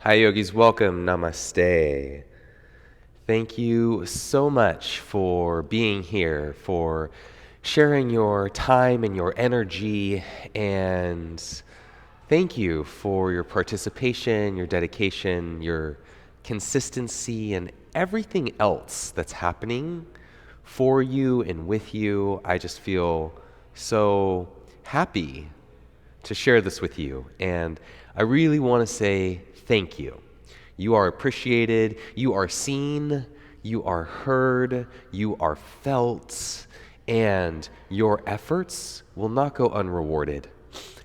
Hi, yogis. Welcome. Namaste. Thank you so much for being here, for sharing your time and your energy, and thank you for your participation, your dedication, your consistency, and everything else that's happening for you and with you. I just feel so happy to share this with you. And I really want to say thank you. You are appreciated, you are seen, you are heard, you are felt, and your efforts will not go unrewarded.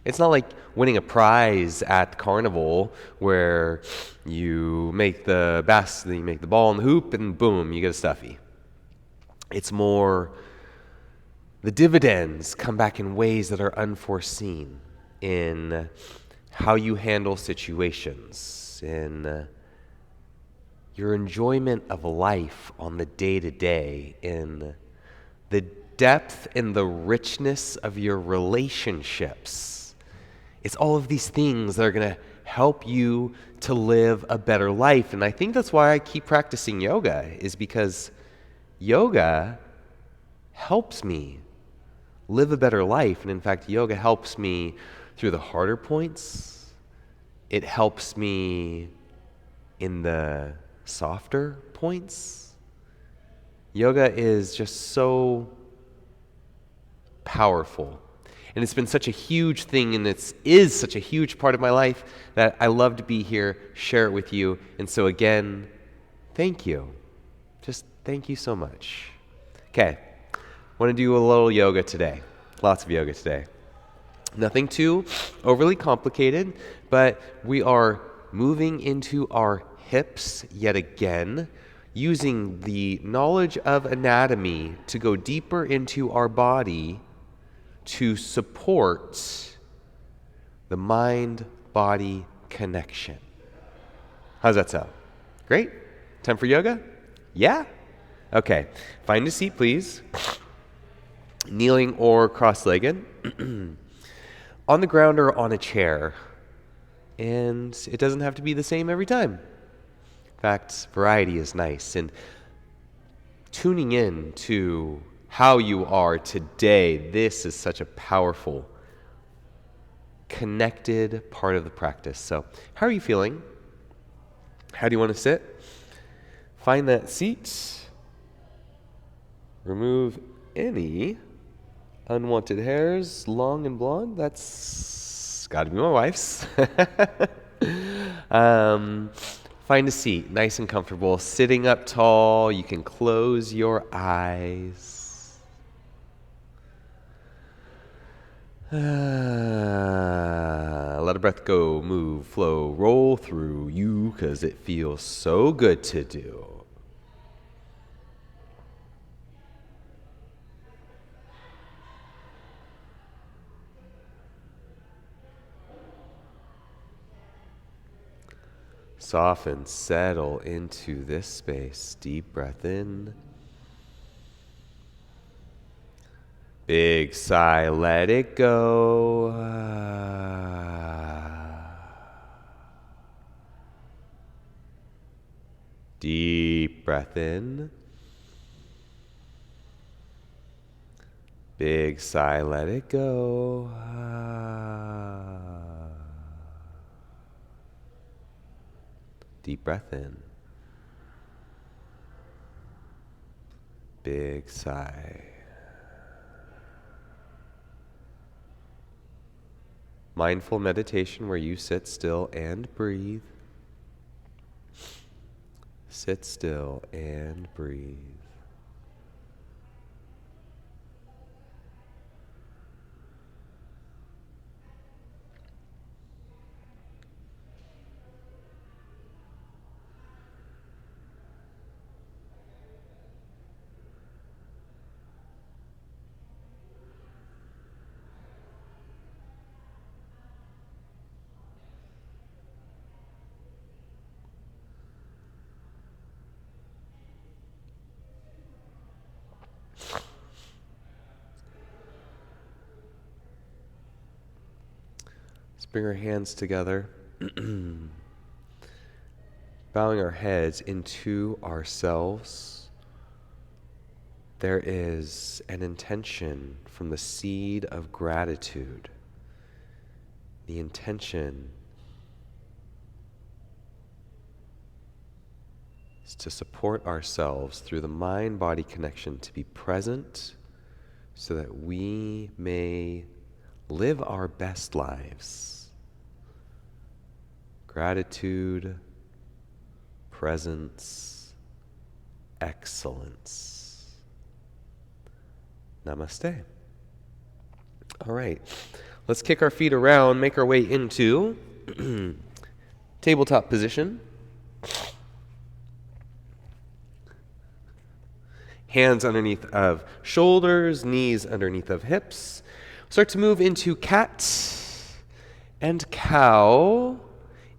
It's not like winning a prize at carnival where you make the basket, you make the ball in the hoop, and boom, you get a stuffy. It's more the dividends come back in ways that are unforeseen in how you handle situations, in your enjoyment of life on the day to day, in the depth and the richness of your relationships. It's all of these things that are going to help you to live a better life. And I think that's why I keep practicing yoga, is because yoga helps me live a better life. And in fact, yoga helps me through the harder points. It helps me in the softer points. Yoga is just so powerful. And it's been such a huge thing, and it is such a huge part of my life that I love to be here, share it with you. And so again, thank you. Just thank you so much. Okay, want to do a little yoga today. Lots of yoga today. Nothing too overly complicated, but we are moving into our hips yet again, using the knowledge of anatomy to go deeper into our body to support the mind-body connection. How's that sound? Great? Time for yoga? Yeah? Okay. Find a seat, please. Kneeling or cross-legged. On the ground or on a chair. And it doesn't have to be the same every time. In fact, variety is nice. And tuning in to how you are today, this is such a powerful, connected part of the practice. So, how are you feeling? How do you want to sit? Find that seat. Remove any unwanted hairs, long and blonde. That's got to be my wife's. Find a seat, nice and comfortable. Sitting up tall, you can close your eyes. Let a breath go, move, flow, roll through you, because it feels so good to do. Soften, settle into this space. Deep breath in. Big sigh, let it go. Deep breath in. Big sigh, let it go. Deep breath in. Big sigh. Mindful meditation where you sit still and breathe. Sit still and breathe. Let's bring our hands together. bowing our heads into ourselves, there is an intention from the seed of gratitude. The intention is to support ourselves through the mind-body connection to be present so that we may live our best lives. Gratitude, presence, excellence. Namaste. All right, let's kick our feet around, make our way into tabletop position. Hands underneath of shoulders, knees underneath of hips. Start to move into cat and cow.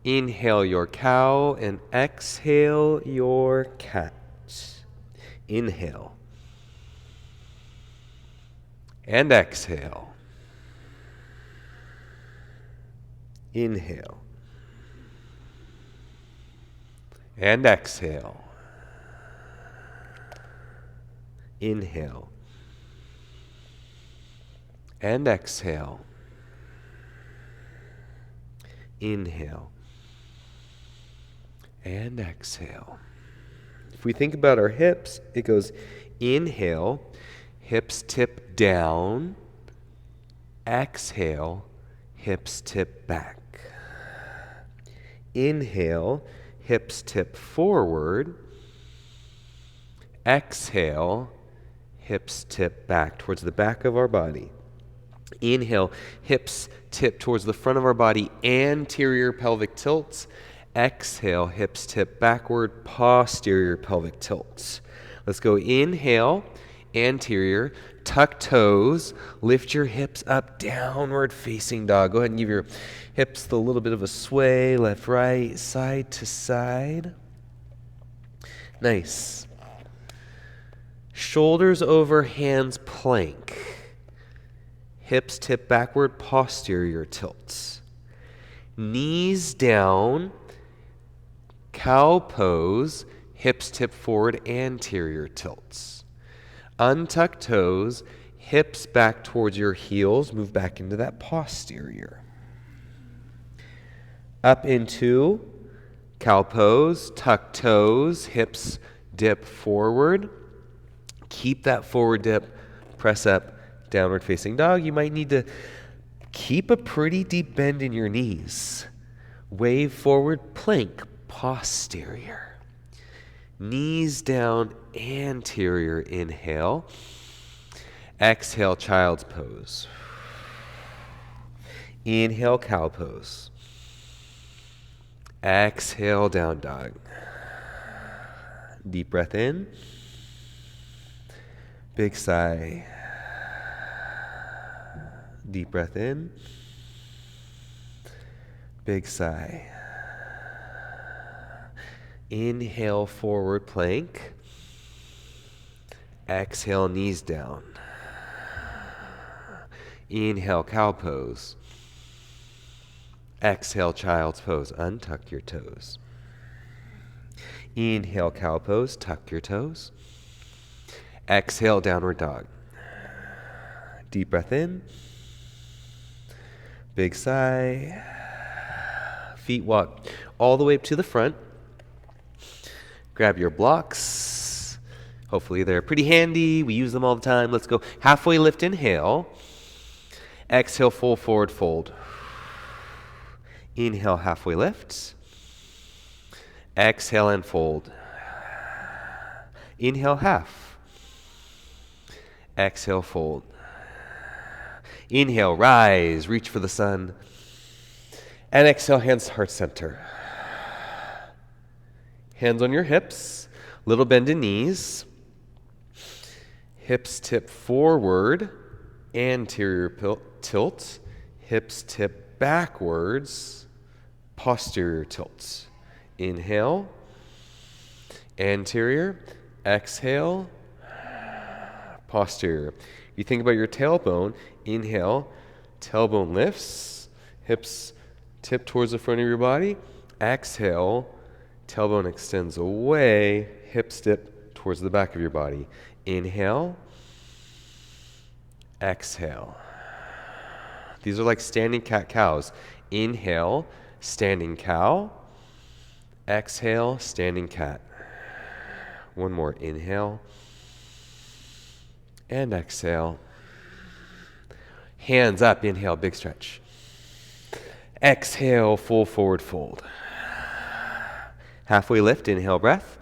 Inhale your cow and exhale your cat. Inhale. And exhale. Inhale. And exhale. Inhale. And exhale. Inhale. And exhale. If we think about our hips, it goes inhale, hips tip down, exhale, hips tip back. Inhale, hips tip forward, exhale, hips tip back towards the back of our body. Inhale, hips tip towards the front of our body, anterior pelvic tilts. Exhale, hips tip backward, posterior pelvic tilts. Let's go inhale, anterior, tuck toes, lift your hips up, downward facing dog. Go ahead and give your hips a little bit of a sway, left, right, side to side. Nice. Shoulders over, hands plank. Hips tip backward, posterior tilts. Knees down, cow pose, hips tip forward, anterior tilts. Untuck toes, hips back towards your heels, move back into that posterior. Up into cow pose, tuck toes, hips dip forward. Keep that forward dip, press up, downward facing dog. You might need to keep a pretty deep bend in your knees. Wave forward, plank, posterior. Knees down, anterior, inhale. Exhale, child's pose. Inhale, cow pose. Exhale, down dog. Deep breath in. Big sigh. Deep breath in. Big sigh. Inhale, forward plank. Exhale, knees down. Inhale, cow pose. Exhale, child's pose. Untuck your toes. Inhale, cow pose. Tuck your toes. Exhale, downward dog. Deep breath in. Big sigh. Feet walk all the way up to the front. Grab your blocks. Hopefully they're pretty handy. We use them all the time. Let's go halfway lift, inhale. Exhale, full forward fold. Inhale, halfway lift. Exhale and fold. Inhale, half. Exhale, fold. Inhale, rise, reach for the sun. And exhale, hands to heart center. Hands on your hips, little bend in knees. Hips tip forward, anterior tilt. Hips tip backwards, posterior tilt. Inhale, anterior, exhale, posterior. You think about your tailbone, inhale, tailbone lifts, hips tip towards the front of your body. Exhale, Tailbone extends away, hips dip towards the back of your body. Inhale, exhale. These are like standing cat-cows. Inhale, standing cow. Exhale, standing cat. One more. Inhale and exhale. Hands up. Inhale, big stretch. Exhale, full forward fold. Halfway lift. Inhale, breath.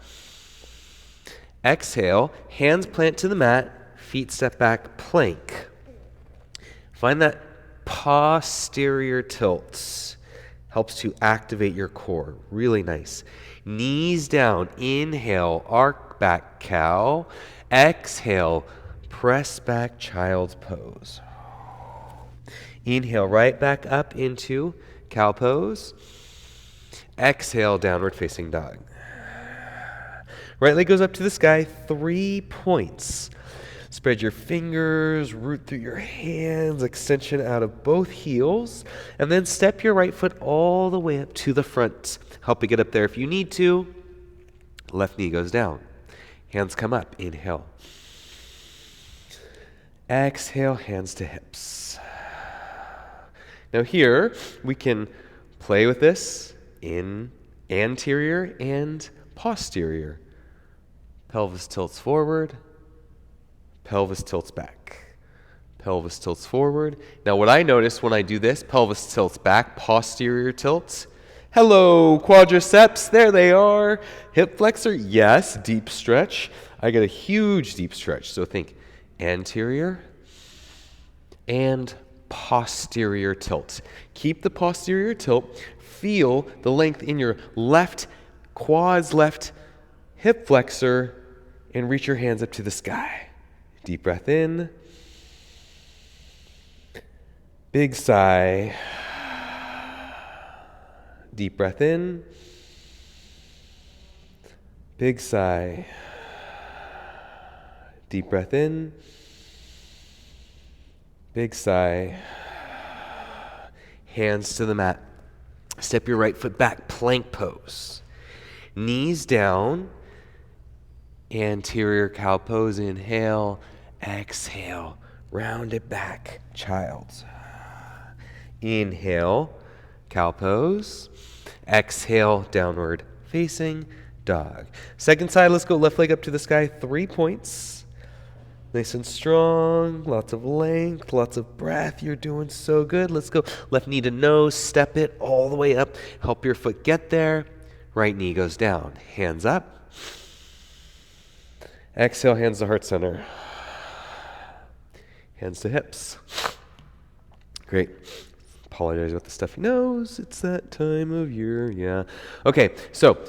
Exhale, hands plant to the mat, feet step back, plank. Find that posterior tilt. Helps to activate your core. Really nice. Knees down. Inhale, arc back, cow. Exhale, press back, child's pose. Inhale, right back up into cow pose. Exhale, downward facing dog. Right leg goes up to the sky, 3 points. Spread your fingers, root through your hands, extension out of both heels, and then step your right foot all the way up to the front. Help you get up there if you need to. Left knee goes down. Hands come up. Inhale. Exhale, hands to hips. Now here, we can play with this in anterior and posterior. Pelvis tilts forward. Pelvis tilts back. Pelvis tilts forward. Now what I notice when I do this, pelvis tilts back, posterior tilts. Hello, quadriceps, there they are. Hip flexor, yes, deep stretch. I get a huge deep stretch. So think anterior and posterior tilt. Keep the posterior tilt. Feel the length in your left quads, left hip flexor, and reach your hands up to the sky. Deep breath in. Big sigh. Deep breath in. Big sigh. Deep breath in. Big sigh. Hands to the mat. Step your right foot back, plank pose. Knees down. Anterior cow pose. Inhale. Exhale. Round it back. Child's. Inhale. Cow pose. Exhale. Downward facing dog. Second side. Let's go left leg up to the sky. 3 points. Nice and strong. Lots of length. Lots of breath. You're doing so good. Let's go left knee to nose. Step it all the way up. Help your foot get there. Right knee goes down. Hands up. Exhale, hands to heart center. Hands to hips. Great. Apologize about the stuffy nose. It's that time of year. Yeah. Okay, so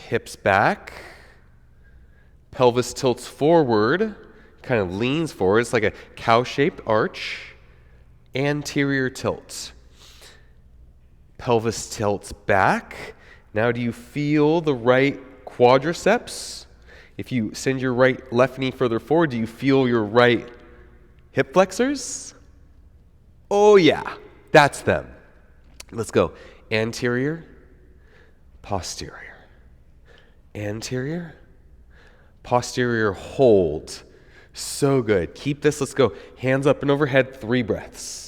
hips back. Pelvis tilts forward. Kind of leans forward. It's like a cow-shaped arch. Anterior tilt. Pelvis tilts back. Now do you feel the right quadriceps? If you send your left knee further forward, do you feel your right hip flexors? Oh yeah, that's them. Let's go. Anterior, posterior. Anterior, posterior, hold. So good. Keep this. Let's go. Hands up and overhead, 3 breaths.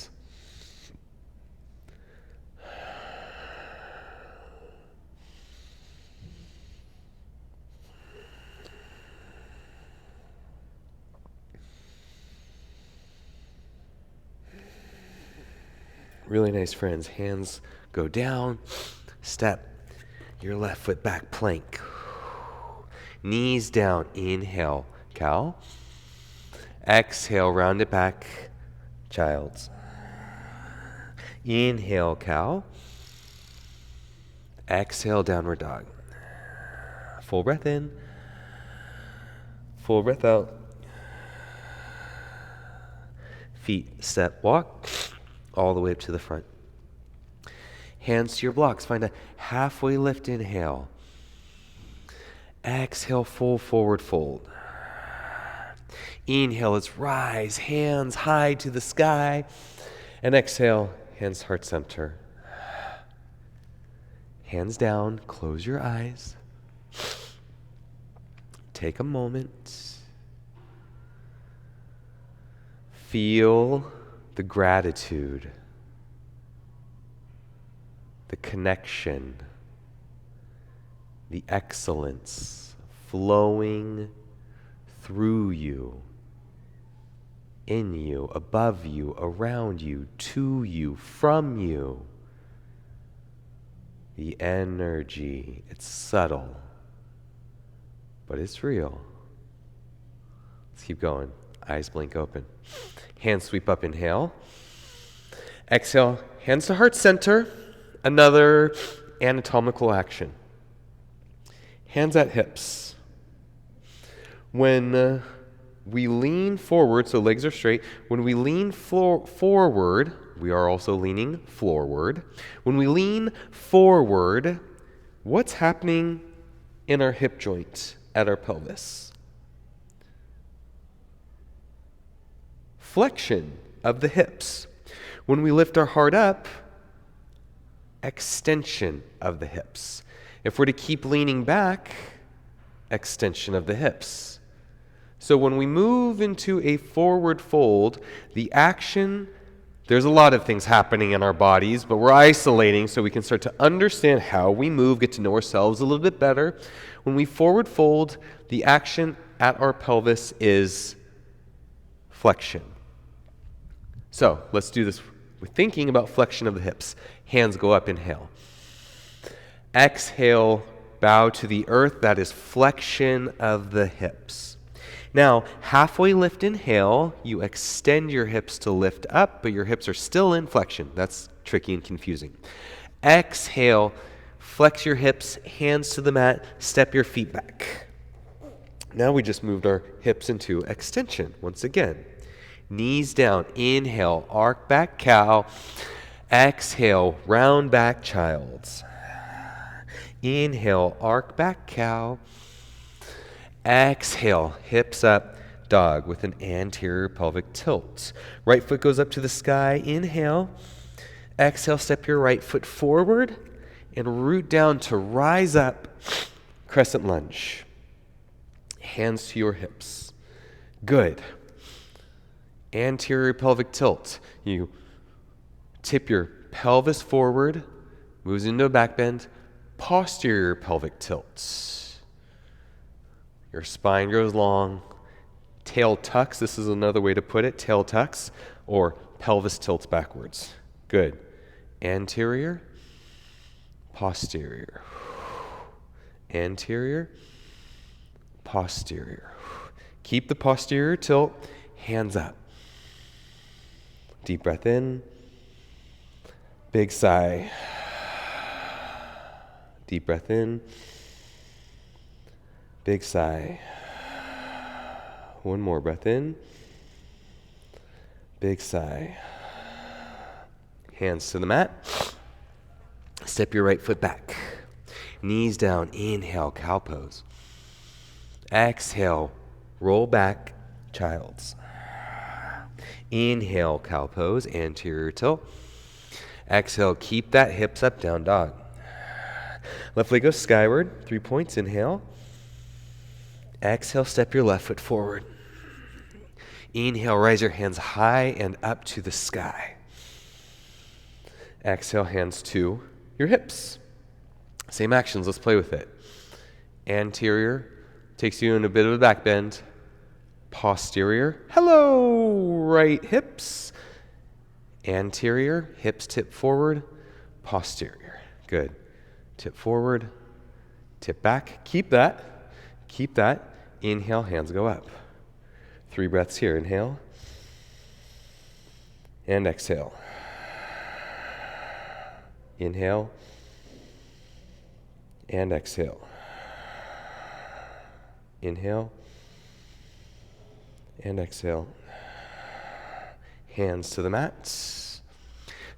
Really nice, friends. Hands go down. Step your left foot back, plank. Knees down. Inhale, cow. Exhale, round it back, child's. Inhale, cow. Exhale, downward dog. Full breath in. Full breath out. Feet, step, walk. All the way up to the front. Hands to your blocks. Find a halfway lift. Inhale. Exhale, full forward fold. Inhale, let's rise. Hands high to the sky. And exhale, hands heart center. Hands down, close your eyes. Take a moment. Feel the gratitude, the connection, the excellence flowing through you, in you, above you, around you, to you, from you. The energy, it's subtle, but it's real. Let's keep going. Eyes blink open. Hands sweep up, inhale. Exhale, hands to heart center. Another anatomical action. Hands at hips. When we lean forward, so legs are straight, when we lean forward, we are also leaning floorward. When we lean forward, what's happening in our hip joint at our pelvis? Flexion of the hips. When we lift our heart up, extension of the hips. If we're to keep leaning back, extension of the hips. So when we move into a forward fold, the action, there's a lot of things happening in our bodies, but we're isolating so we can start to understand how we move, get to know ourselves a little bit better. When we forward fold, the action at our pelvis is flexion. So let's do this. We're thinking about flexion of the hips. Hands go up, inhale. Exhale, bow to the earth. That is flexion of the hips. Now, halfway lift, inhale, you extend your hips to lift up, but your hips are still in flexion. That's tricky and confusing. Exhale, flex your hips, hands to the mat, step your feet back. Now we just moved our hips into extension once again. Knees down, inhale, arc back cow. Exhale, round back child's. Inhale, arc back cow. Exhale, hips up, dog with an anterior pelvic tilt. Right foot goes up to the sky, inhale. Exhale, step your right foot forward and root down to rise up, crescent lunge. Hands to your hips. Good. Anterior pelvic tilt. You tip your pelvis forward, moves into a back bend. Posterior pelvic tilt. Your spine goes long. Tail tucks. This is another way to put it. Tail tucks or pelvis tilts backwards. Good. Anterior, posterior. Anterior, posterior. Keep the posterior tilt. Hands up. Deep breath in. Big sigh. Deep breath in. Big sigh. One more breath in. Big sigh. Hands to the mat. Step your right foot back. Knees down. Inhale, cow pose. Exhale, roll back, child's. Inhale, cow pose, anterior tilt. Exhale, keep that hips up, down dog. Left leg goes skyward, 3 points, inhale. Exhale, step your left foot forward. Inhale, raise your hands high and up to the sky. Exhale, hands to your hips. Same actions, let's play with it. Anterior takes you in a bit of a back bend. Posterior, hello, right hips. Anterior, hips tip forward. Posterior, good. Tip forward, tip back. Keep that. Keep that. Inhale, hands go up. 3 breaths here. Inhale. And exhale. Inhale. And exhale. Inhale. And exhale. Hands to the mat.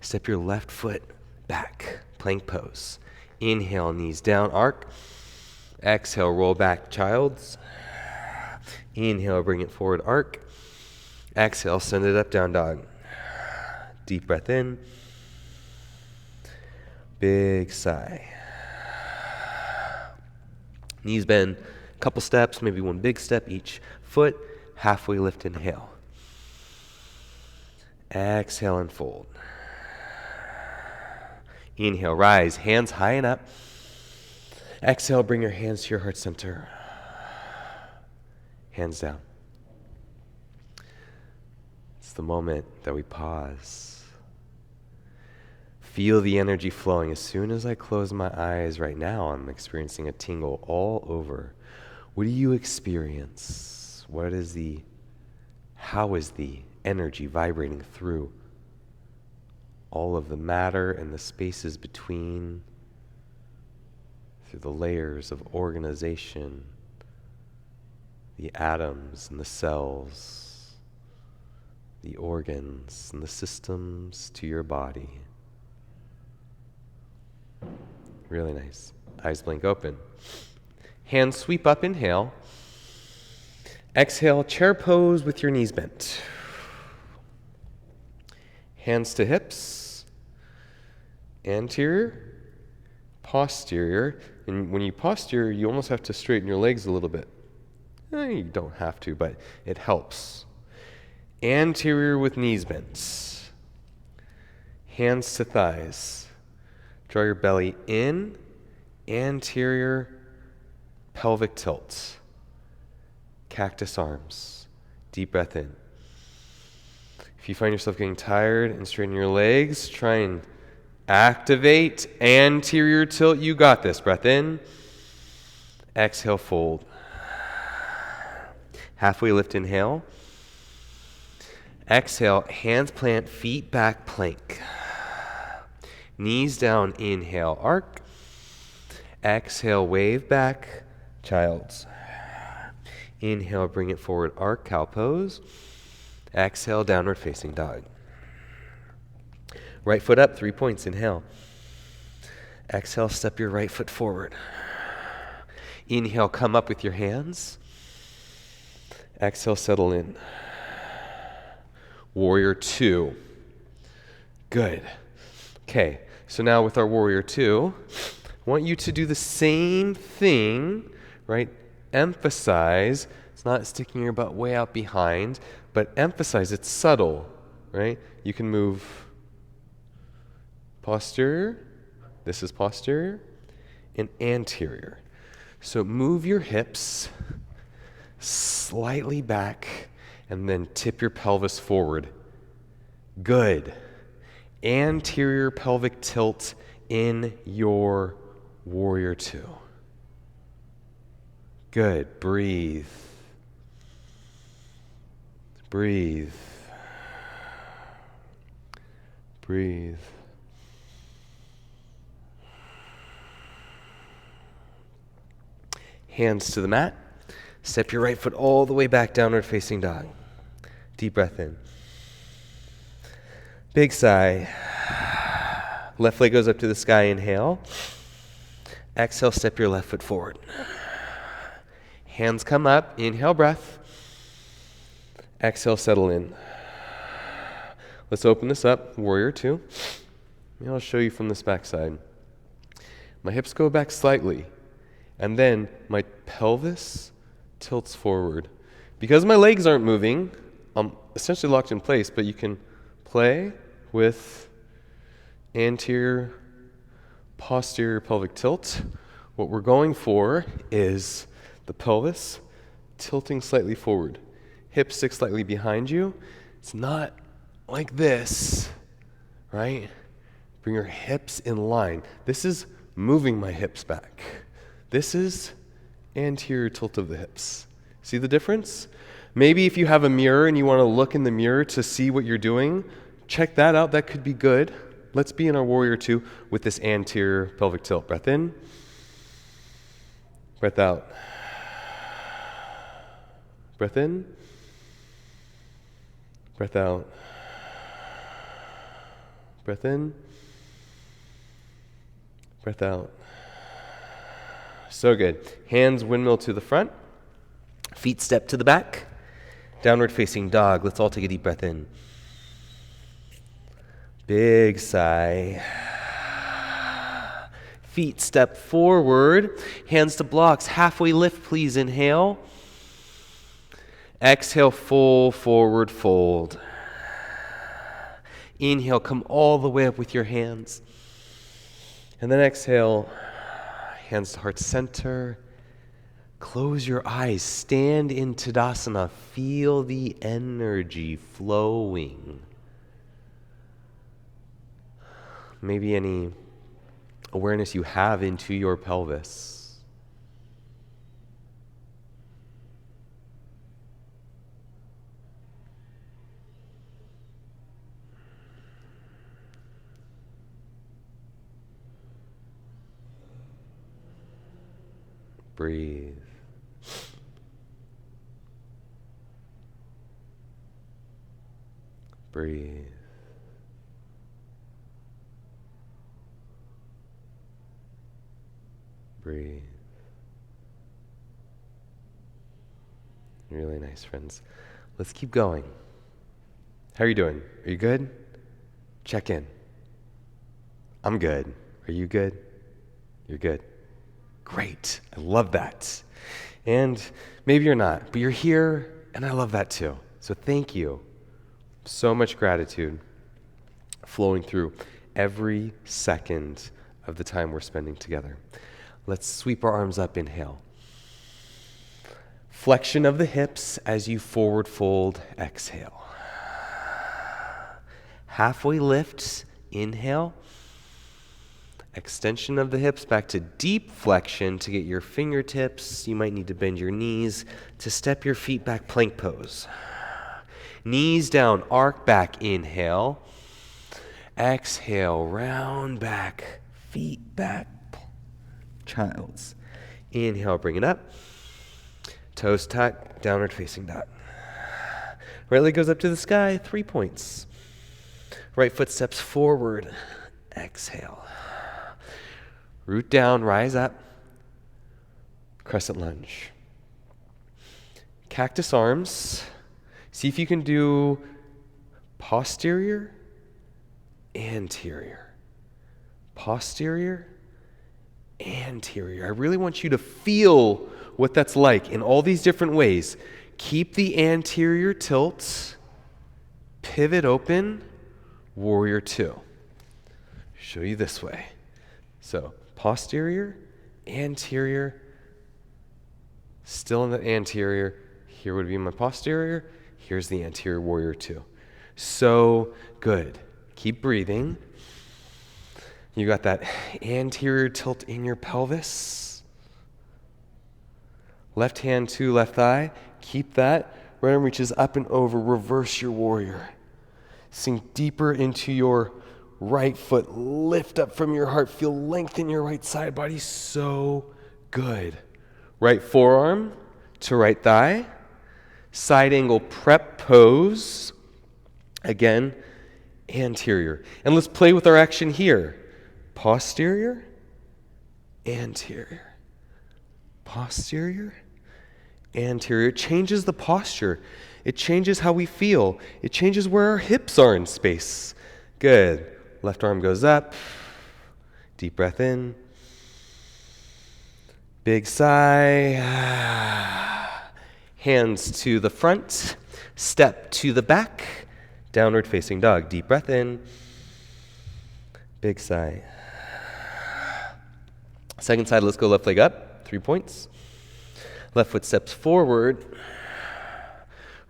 Step your left foot back. Plank pose. Inhale, knees down, arc. Exhale, roll back, child's. Inhale, bring it forward, arc. Exhale, send it up, down dog. Deep breath in. Big sigh. Knees bend, couple steps, maybe one big step each foot. Halfway lift, inhale. Exhale and fold. Inhale, rise, hands high and up. Exhale, bring your hands to your heart center. Hands down. It's the moment that we pause. Feel the energy flowing. As soon as I close my eyes right now, I'm experiencing a tingle all over. What do you experience? How is the energy vibrating through all of the matter and the spaces between, through the layers of organization, the atoms and the cells, the organs and the systems to your body. Really nice. Eyes blink open. Hands sweep up, inhale. Exhale, chair pose with your knees bent. Hands to hips. Anterior, posterior. And when you posterior, you almost have to straighten your legs a little bit. You don't have to, but it helps. Anterior with knees bent. Hands to thighs. Draw your belly in. Anterior pelvic tilt. Cactus arms. Deep breath in. If you find yourself getting tired and straightening your legs, try and activate anterior tilt. You got this. Breath in. Exhale, fold. Halfway lift, inhale. Exhale, hands plant, feet back, plank. Knees down, inhale, arc. Exhale, wave back, child's. Inhale, bring it forward, arc, cow pose. Exhale, downward facing dog. Right foot up, 3 points, inhale. Exhale, step your right foot forward. Inhale, come up with your hands. Exhale, settle in. Warrior 2. Good. Okay, so now with our Warrior 2, I want you to do the same thing, right? Emphasize, it's not sticking your butt way out behind, but emphasize it's subtle, right? You can move posterior, this is posterior, and anterior. So move your hips slightly back and then tip your pelvis forward. Good. Anterior pelvic tilt in your Warrior 2. Good. Breathe. Breathe. Breathe. Hands to the mat. Step your right foot all the way back, downward facing dog. Deep breath in. Big sigh. Left leg goes up to the sky, inhale. Exhale, step your left foot forward. Hands come up, inhale, breath. Exhale, settle in. Let's open this up, Warrior 2. Maybe I'll show you from this back side. My hips go back slightly, and then my pelvis tilts forward. Because my legs aren't moving, I'm essentially locked in place, but you can play with anterior, posterior pelvic tilt. What we're going for is the pelvis tilting slightly forward. Hips stick slightly behind you. It's not like this, right? Bring your hips in line. This is moving my hips back. This is anterior tilt of the hips. See the difference? Maybe if you have a mirror and you want to look in the mirror to see what you're doing, check that out. That could be good. Let's be in our Warrior 2 with this anterior pelvic tilt. Breath in. Breath out. Breath in. Breath out. Breath in. Breath out. So good. Hands windmill to the front. Feet step to the back. Downward facing dog. Let's all take a deep breath in. Big sigh. Feet step forward. Hands to blocks. Halfway lift, please. Inhale. Exhale, full forward fold. Inhale, come all the way up with your hands. And then exhale, hands to heart center. Close your eyes. Stand in Tadasana. Feel the energy flowing. Maybe any awareness you have into your pelvis. Breathe. Breathe. Breathe. Really nice, friends. Let's keep going. How are you doing? Are you good? Check in. I'm good. Are you good? You're good. Great. I love that. And maybe you're not, but you're here, and I love that too. So thank you. So much gratitude flowing through every second of the time we're spending together. Let's sweep our arms up. Inhale. Flexion of the hips as you forward fold. Exhale. Halfway lifts. Inhale. Extension of the hips back to deep flexion to get your fingertips. You might need to bend your knees to step your feet back, plank pose. Knees down, arc back, inhale. Exhale, round back, feet back, child's. Inhale, bring it up. Toes tuck, downward facing dog. Right leg goes up to the sky, 3 points. Right foot steps forward, exhale. Root down, rise up. Crescent lunge. Cactus arms. See if you can do posterior, anterior. Posterior, anterior. I really want you to feel what that's like in all these different ways. Keep the anterior tilt. Pivot open. Warrior two. Show you this way. So, posterior, anterior, still in the anterior. Here would be my posterior. Here's the anterior, warrior two. So good. Keep breathing. You got that anterior tilt in your pelvis. Left hand to left thigh. Keep that. Right arm reaches up and over. Reverse your warrior. Sink deeper into your right foot. Lift up from your heart. Feel length in your right side body. So good. Right forearm to right thigh. Side angle prep pose. Again, anterior. And let's play with our action here. Posterior, anterior. Posterior, anterior. It changes the posture. It changes how we feel. It changes where our hips are in space. Good. Left arm goes up. Deep breath in. Big sigh. Hands to the front. Step to the back. Downward facing dog. Deep breath in. Big sigh. Second side, let's go left leg up. 3 points. Left foot steps forward.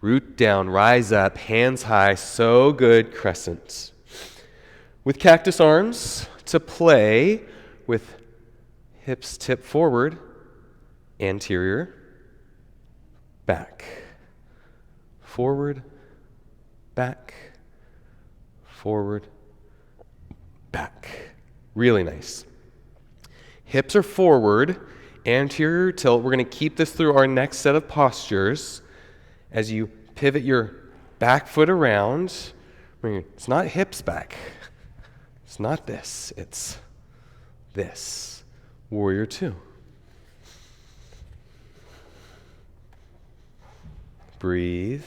Root down, rise up, hands high. So good, crescent. With cactus arms to play with hips tip forward, anterior, back. Forward, back, forward, back. Really nice. Hips are forward, anterior tilt. We're going to keep this through our next set of postures. As you pivot your back foot around, it's not hips back. It's not this. It's this. Warrior two. Breathe.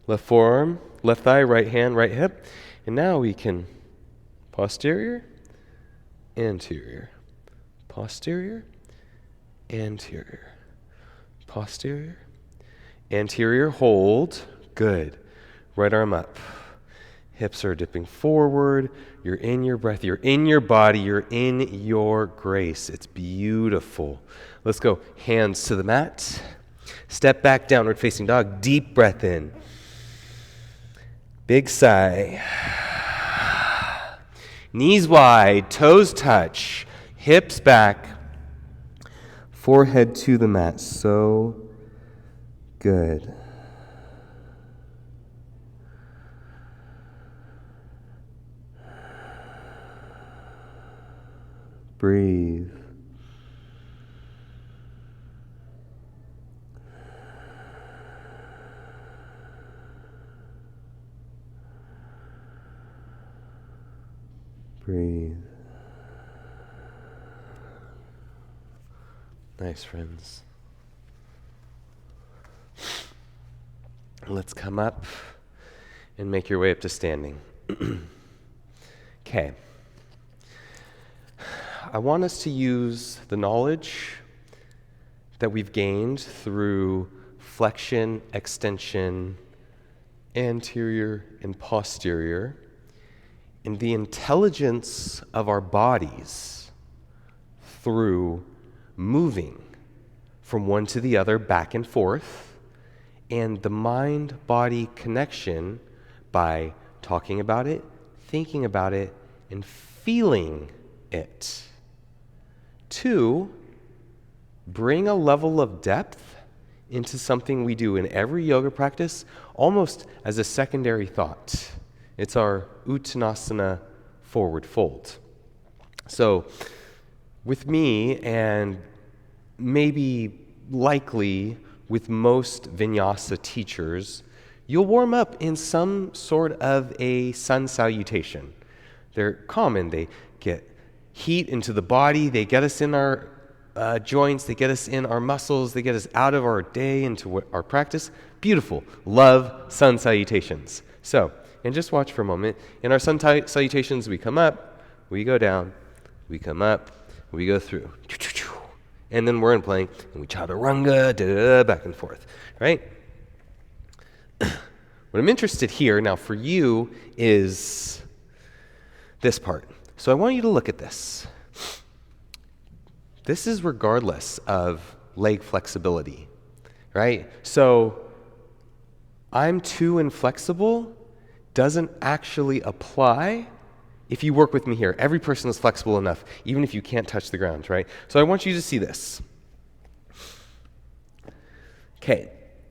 Left forearm, left thigh, right hand, right hip. And now we can posterior, anterior, posterior, anterior, posterior, anterior, hold, good. Right arm up. Hips are dipping forward. You're in your breath. You're in your body. You're in your grace. It's beautiful. Let's go. Hands to the mat. Step back, downward facing dog. Deep breath in. Big sigh. Knees wide, toes touch, hips back, forehead to the mat. So good. Breathe. Breathe. Nice, friends. Let's come up and make your way up to standing. Okay. I want us to use the knowledge that we've gained through flexion, extension, anterior, and posterior, and the intelligence of our bodies through moving from one to the other, back and forth, and the mind-body connection by talking about it, thinking about it, and feeling it. 2, bring a level of depth into something we do in every yoga practice, almost as a secondary thought. It's our Uttanasana forward fold. So, with me, and maybe likely with most vinyasa teachers, you'll warm up in some sort of a sun salutation. They're common. They get heat into the body. They get us in our joints. They get us in our muscles. They get us out of our day into our practice. Beautiful. Love sun salutations. So, and just watch for a moment. In our sun salutations, we come up, we go down, we come up, we go through. And then we're in playing, and we chaturanga, back and forth, right? What I'm interested here now for you is this part. So I want you to look at this. This is regardless of leg flexibility, right? So I'm too inflexible doesn't actually apply if you work with me here. Every person is flexible enough, even if you can't touch the ground, right? So I want you to see this. Okay,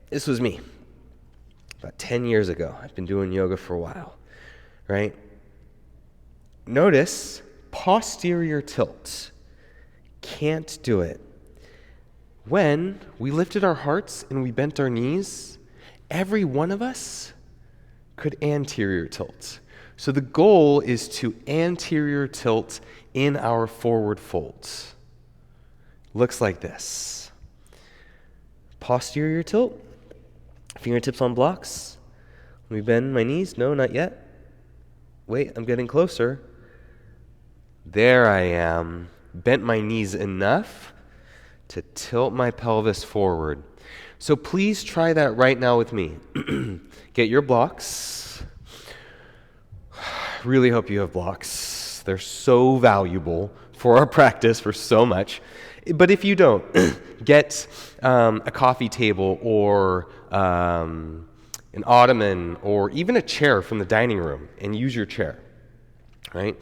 this was me about 10 years ago. I've been doing yoga for a while, right? Notice posterior tilt. Can't do it. When we lifted our hearts and we bent our knees, every one of us could anterior tilt. So the goal is to anterior tilt in our forward folds. Looks like this. Posterior tilt, fingertips on blocks. Let me bend my knees. No, not yet. Wait, I'm getting closer. There I am. Bent my knees enough to tilt my pelvis forward. So please try that right now with me. Get your blocks. Really hope you have blocks. They're so valuable for our practice, for so much. But if you don't, get a coffee table or an ottoman or even a chair from the dining room and use your chair, right?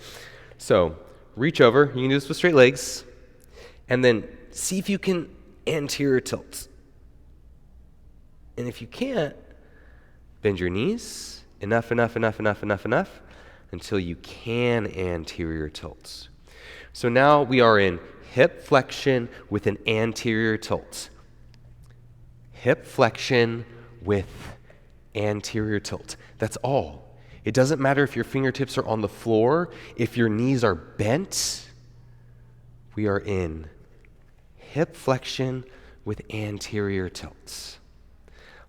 So reach over. You can do this with straight legs. And then see if you can anterior tilt. And if you can't, bend your knees enough until you can anterior tilt. So now we are in hip flexion with an anterior tilt. Hip flexion with anterior tilt. That's all. It doesn't matter if your fingertips are on the floor, if your knees are bent. We are in hip flexion with anterior tilt.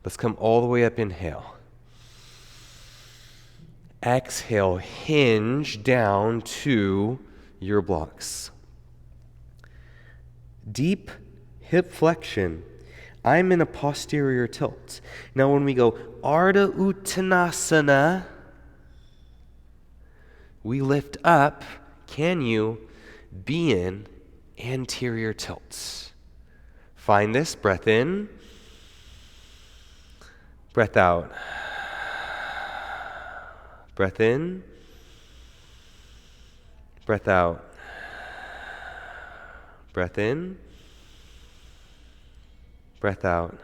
Let's come all the way up, inhale. Exhale, hinge down to your blocks. Deep hip flexion. I'm in a posterior tilt. Now when we go Ardha Uttanasana, we lift up. Can you be in anterior tilts? Find this. Breath in. Breath out. Breath in. Breath out. Breath in. Breath out.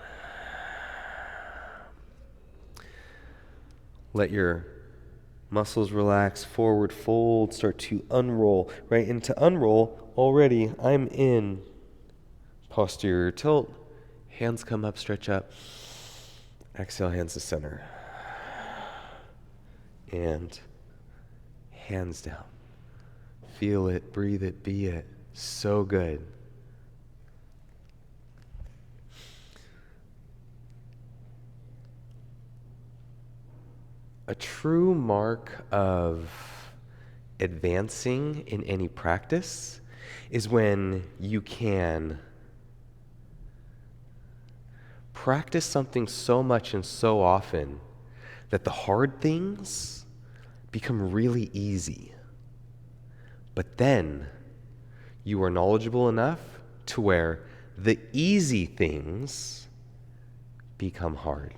Let your muscles relax, forward fold, start to unroll. Right, and to unroll, already I'm in posterior tilt. Hands come up, stretch up. Exhale, hands to center. And hands down. Feel it, breathe it, be it. So good. A true mark of advancing in any practice is when you can practice something so much and so often that the hard things become really easy. But then you are knowledgeable enough to where the easy things become hard.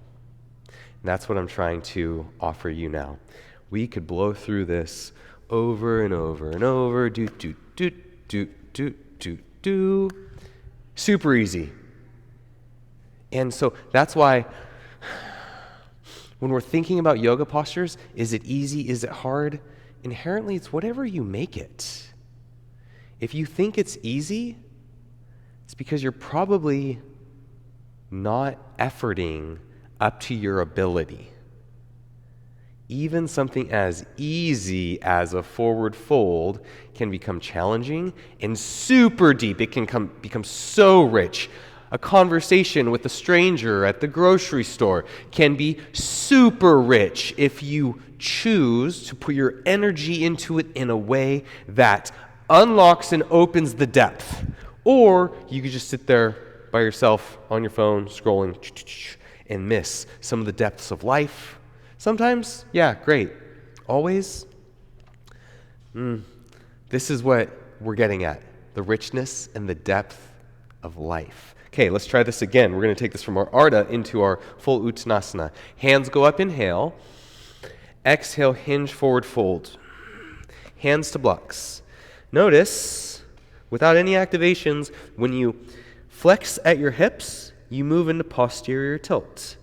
And that's what I'm trying to offer you now. We could blow through this over and over and over. Do, do, do, do, do, do, do. Super easy. And so that's why when we're thinking about yoga postures, is it easy? Is it hard? Inherently, it's whatever you make it. If you think it's easy, it's because you're probably not efforting up to your ability. Even something as easy as a forward fold can become challenging and super deep. It can become so rich. A conversation with a stranger at the grocery store can be super rich if you choose to put your energy into it in a way that unlocks and opens the depth. Or you could just sit there by yourself on your phone scrolling and miss some of the depths of life. Sometimes, yeah, great. Always, this is what we're getting at, the richness and the depth of life. Okay, let's try this again. We're going to take this from our Ardha into our full Uttanasana. Hands go up, inhale. Exhale, hinge, forward fold. Hands to blocks. Notice, without any activations, when you flex at your hips, you move into posterior tilt.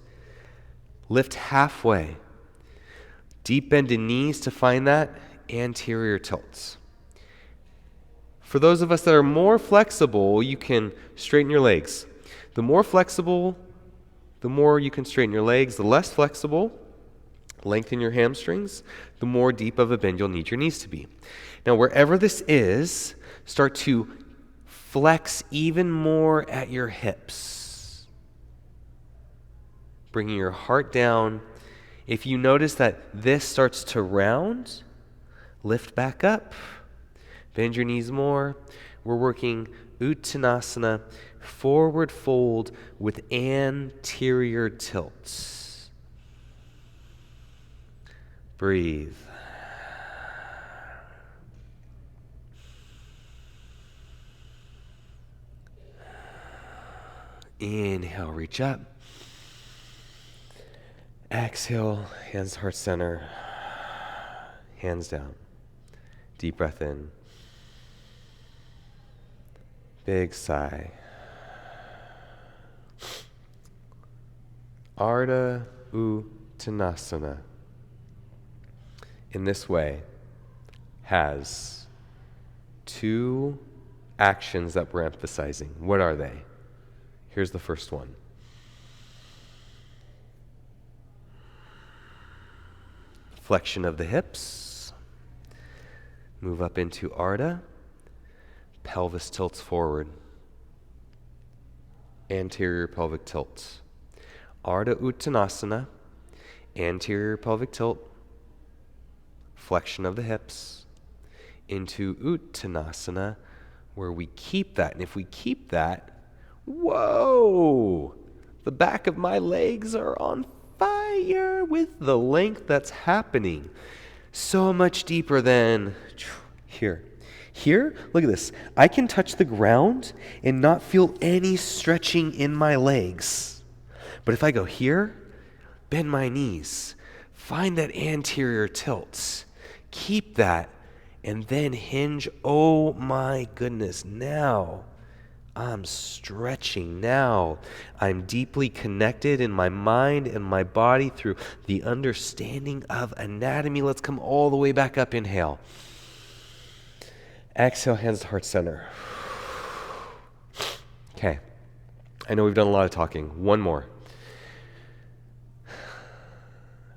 Lift halfway. Deep bend in knees to find that anterior tilt. For those of us that are more flexible, you can straighten your legs. The more flexible, the more you can straighten your legs. The less flexible, lengthen your hamstrings, the more deep of a bend you'll need your knees to be. Now, wherever this is, start to flex even more at your hips. Bringing your heart down. If you notice that this starts to round, lift back up. Bend your knees more. We're working Uttanasana, forward fold with anterior tilts. Breathe. Inhale, reach up. Exhale, hands heart center. Hands down. Deep breath in. Big sigh. Ardha Uttanasana, in this way, has two actions that we're emphasizing. What are they? Here's the first one. Flexion of the hips. Move up into Ardha. Pelvis tilts forward. Anterior pelvic tilt. Ardha Uttanasana. Anterior pelvic tilt. flexion of the hips, into Uttanasana, where we keep that. And if we keep that, whoa, the back of my legs are on fire with the length that's happening. So much deeper than here. Here, look at this. I can touch the ground and not feel any stretching in my legs. But if I go here, bend my knees, find that anterior tilt, keep that, and then hinge. Oh my goodness, now I'm stretching. Now I'm deeply connected in my mind and my body through the understanding of anatomy. Let's come all the way back up. Inhale. Exhale, hands to heart center. Okay. I know we've done a lot of talking. One more.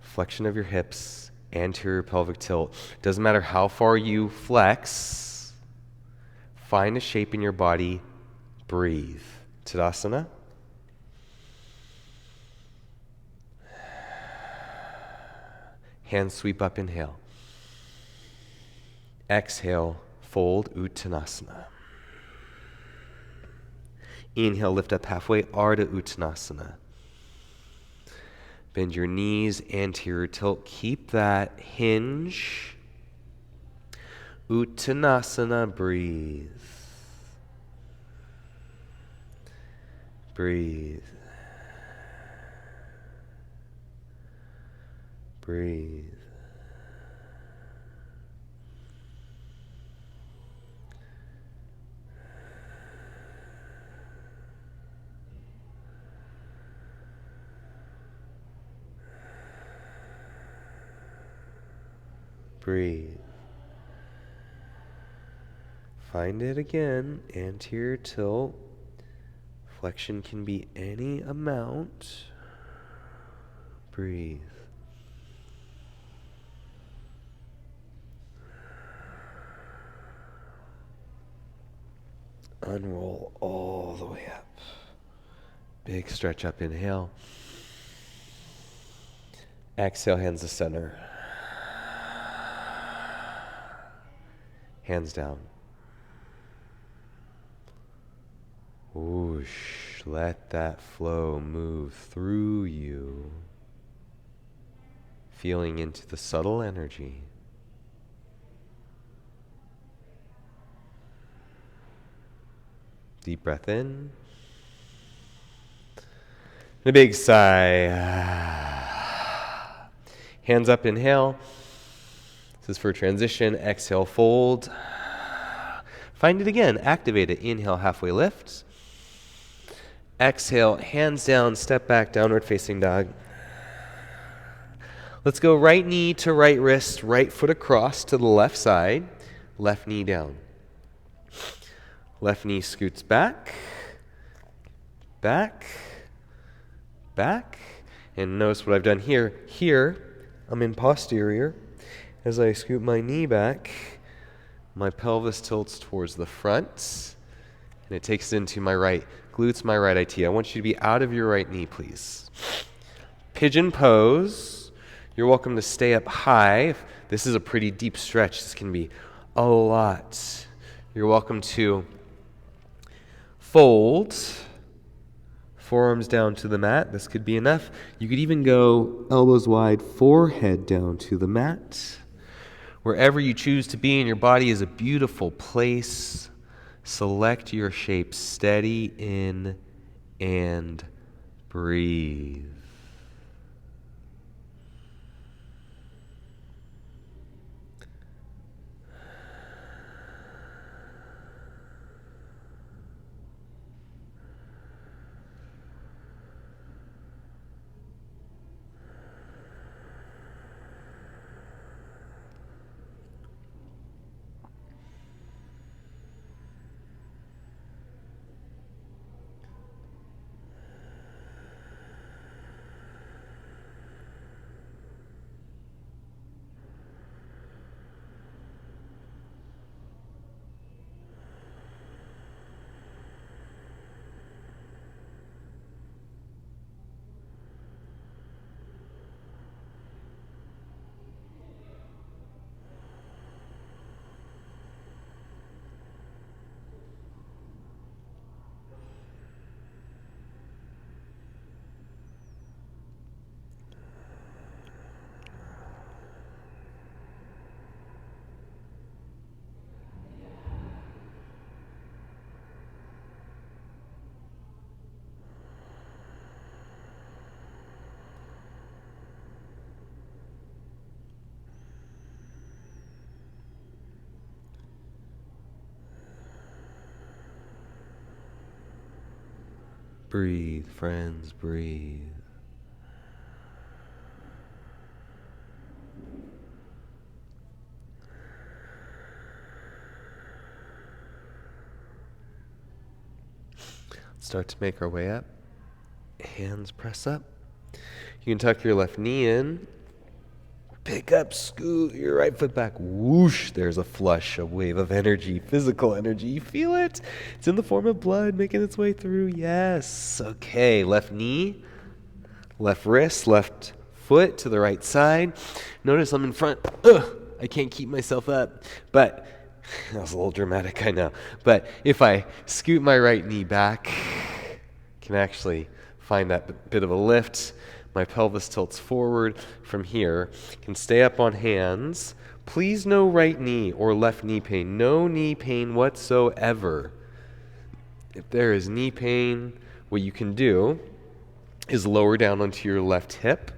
Flexion of your hips, anterior pelvic tilt. Doesn't matter how far you flex. Find a shape in your body. Breathe. Tadasana. Hands sweep up, inhale. Exhale, fold, Uttanasana. Inhale, lift up halfway, Ardha Uttanasana. Bend your knees, anterior tilt. Keep that hinge. Uttanasana, breathe. Breathe. Breathe. Breathe. Find it again. Anterior tilt. Flexion can be any amount. Breathe. Unroll all the way up. Big stretch up. Inhale. Exhale, hands to center. Hands down. Whoosh. Let that flow move through you. Feeling into the subtle energy. Deep breath in. And a big sigh. Hands up, inhale. This is for transition. Exhale, fold. Find it again. Activate it. Inhale, halfway lift. Exhale, hands down, step back, downward facing dog. Let's go right knee to right wrist, right foot across to the left side, left knee down. Left knee scoots back, back, back. And notice what I've done here. Here, I'm in posterior. As I scoot my knee back, my pelvis tilts towards the front, and it takes it into my right glutes, my right IT. I want you to be out of your right knee, please. Pigeon pose. You're welcome to stay up high. This is a pretty deep stretch. This can be a lot. You're welcome to fold, forearms down to the mat. This could be enough. You could even go elbows wide, forehead down to the mat. Wherever you choose to be in your body is a beautiful place. Select your shape. Steady in and breathe. Breathe, friends, breathe. Start to make our way up. Hands press up. You can tuck your left knee in. Pick up, scoot your right foot back. Whoosh, there's a flush, a wave of energy, physical energy. You feel it? It's in the form of blood making its way through. Yes. Okay, left knee, left wrist, left foot to the right side. Notice I'm in front. Ugh, I can't keep myself up. But that was a little dramatic, I know. But if I scoot my right knee back, can actually find that bit of a lift. My pelvis tilts forward from here. Can stay up on hands. Please no right knee or left knee pain. No knee pain whatsoever. If there is knee pain, what you can do is lower down onto your left hip.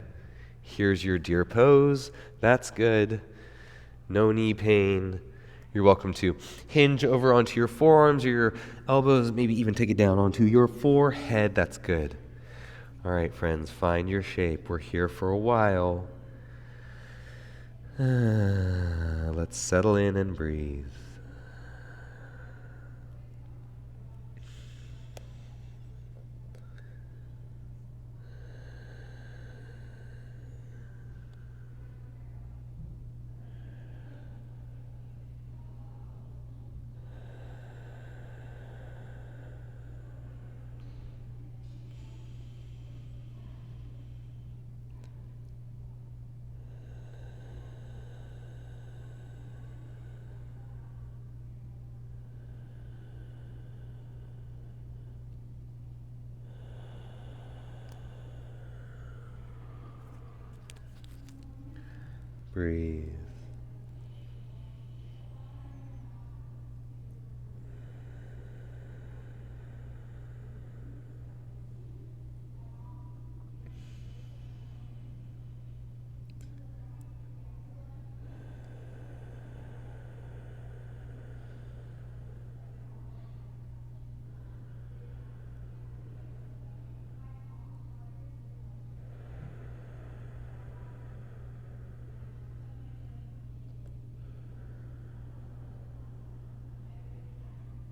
Here's your deer pose. That's good. No knee pain. You're welcome to hinge over onto your forearms or your elbows, maybe even take it down onto your forehead. That's good. All right, friends, find your shape. We're here for a while. Let's settle in and breathe. Breathe.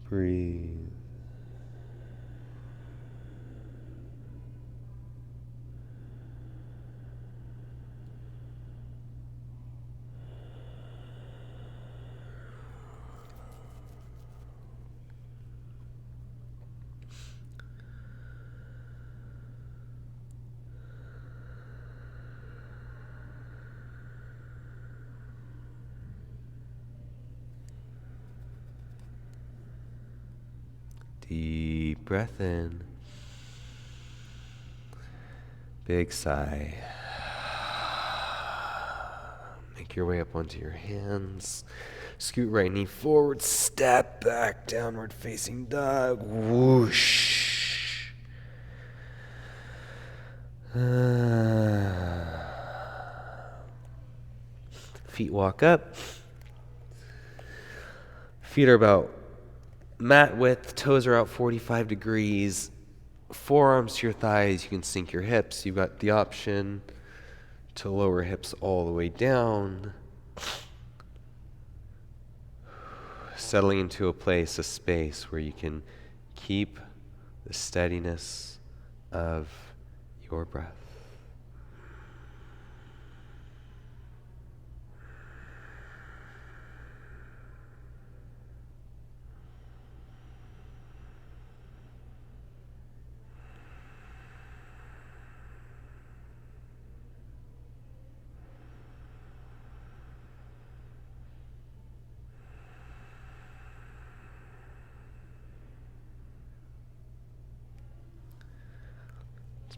Breathe. Deep breath in. Big sigh. Make your way up onto your hands. Scoot right knee forward. Step back, downward facing dog. Whoosh. Feet walk up. Feet are about mat width, toes are out 45 degrees, forearms to your thighs, you can sink your hips. You've got the option to lower hips all the way down. Settling into a place, a space where you can keep the steadiness of your breath.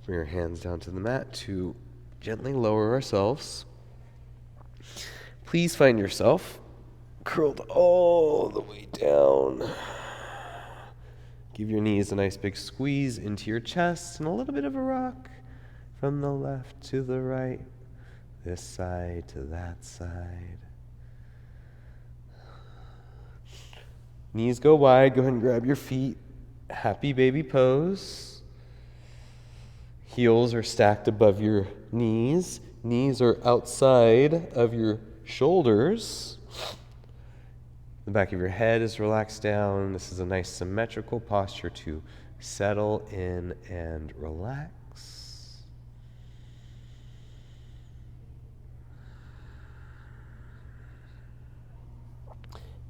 Bring our hands down to the mat to gently lower ourselves. Please find yourself curled all the way down. Give your knees a nice big squeeze into your chest and a little bit of a rock from the left to the right, this side to that side. Knees go wide. Go ahead and grab your feet. Happy baby pose. Heels are stacked above your knees. Knees are outside of your shoulders. The back of your head is relaxed down. This is a nice symmetrical posture to settle in and relax.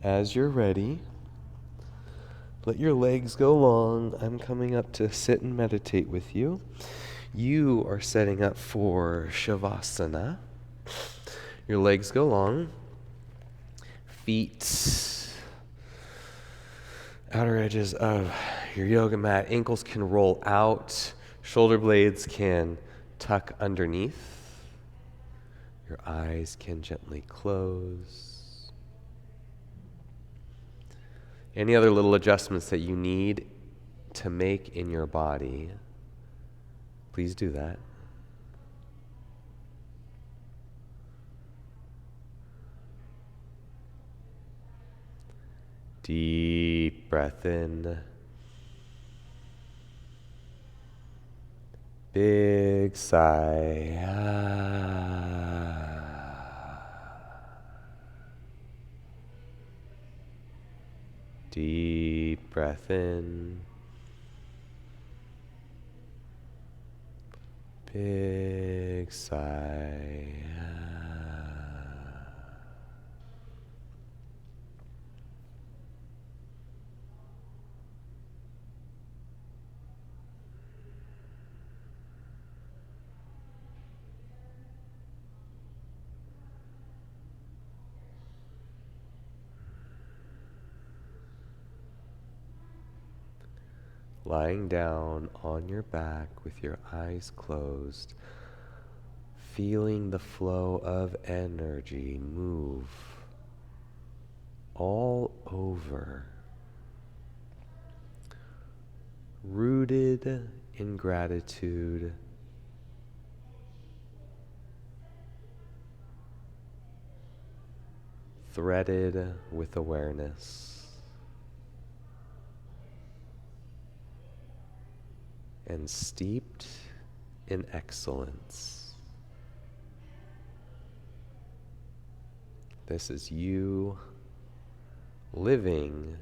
As you're ready, let your legs go long. I'm coming up to sit and meditate with you. You are setting up for Shavasana. Your legs go long. Feet, outer edges of your yoga mat. Ankles can roll out. Shoulder blades can tuck underneath. Your eyes can gently close. Any other little adjustments that you need to make in your body, please do that. Deep breath in. Big sigh. Deep breath in. Big sigh. Lying down on your back with your eyes closed, feeling the flow of energy move all over, rooted in gratitude, threaded with awareness. And steeped in excellence. This is you living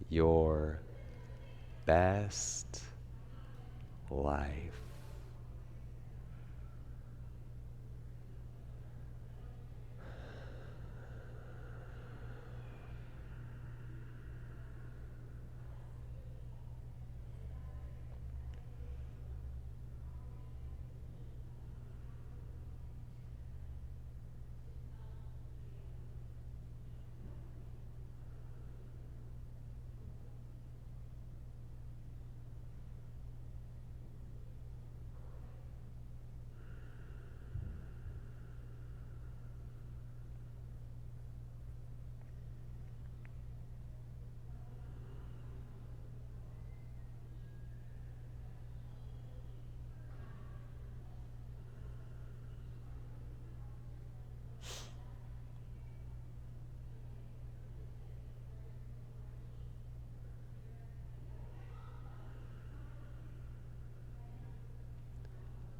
your best life.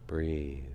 Breathe.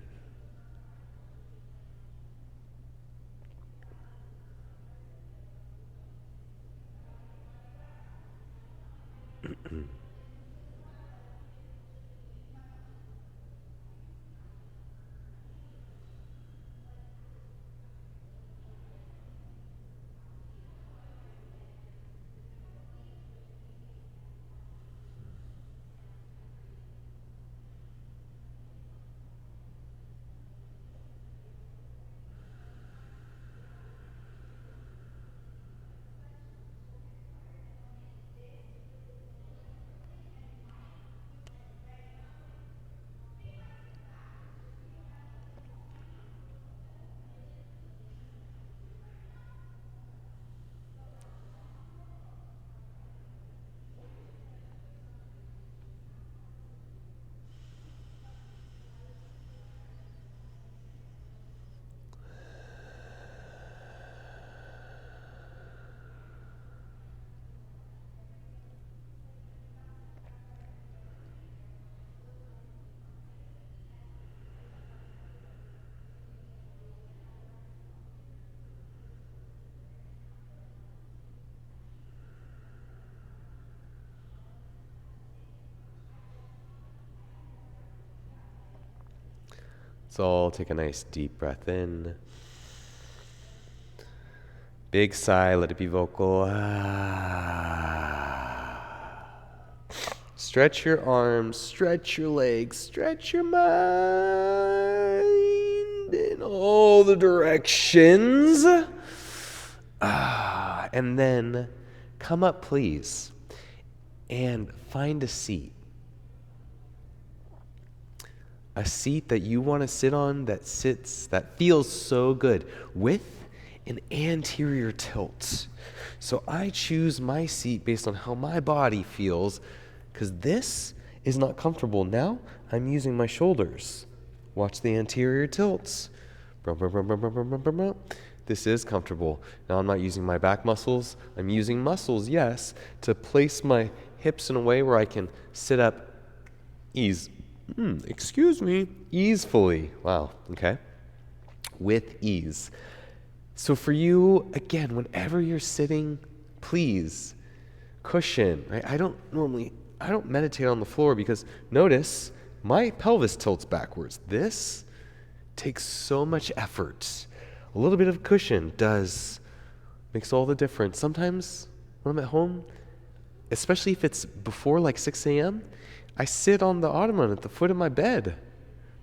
Let's all take a nice deep breath in. Big sigh, let it be vocal. Stretch your arms, stretch your legs, stretch your mind in all the directions. And then come up, please, and find a seat. A seat that you want to sit on that feels so good with an anterior tilt. So I choose my seat based on how my body feels, because this is not comfortable. Now I'm using my shoulders. Watch the anterior tilts. This is comfortable. Now I'm not using my back muscles. I'm using muscles, yes, to place my hips in a way where I can sit up easefully. Wow, okay. With ease. So for you, again, whenever you're sitting, please cushion, right? I don't meditate on the floor because notice my pelvis tilts backwards. This takes so much effort. A little bit of cushion makes all the difference. Sometimes when I'm at home, especially if it's before like 6 a.m., I sit on the ottoman at the foot of my bed.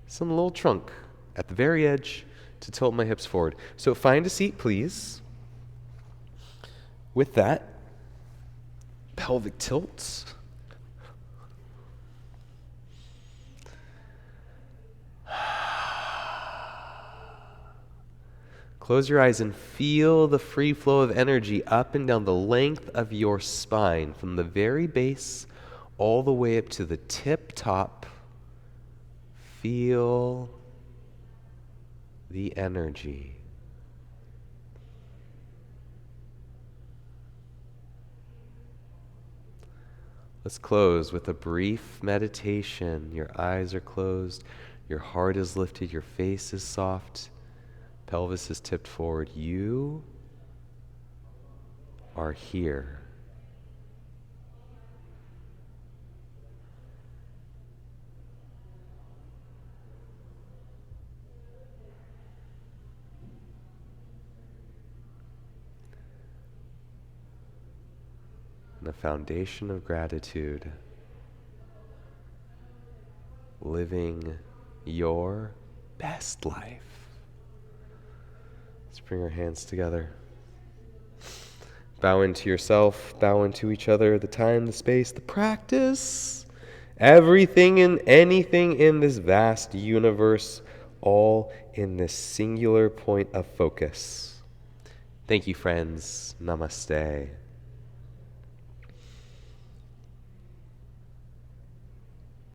It's on the little trunk at the very edge to tilt my hips forward. So find a seat, please. With that, pelvic tilts. Close your eyes and feel the free flow of energy up and down the length of your spine, from the very base all the way up to the tip top. Feel the energy. Let's close with a brief meditation. Your eyes are closed, your heart is lifted, your face is soft, pelvis is tipped forward. You are here. The foundation of gratitude, living your best life. Let's bring our hands together. Bow into yourself, bow into each other, the time, the space, the practice, everything and anything in this vast universe, all in this singular point of focus. Thank you, friends. Namaste.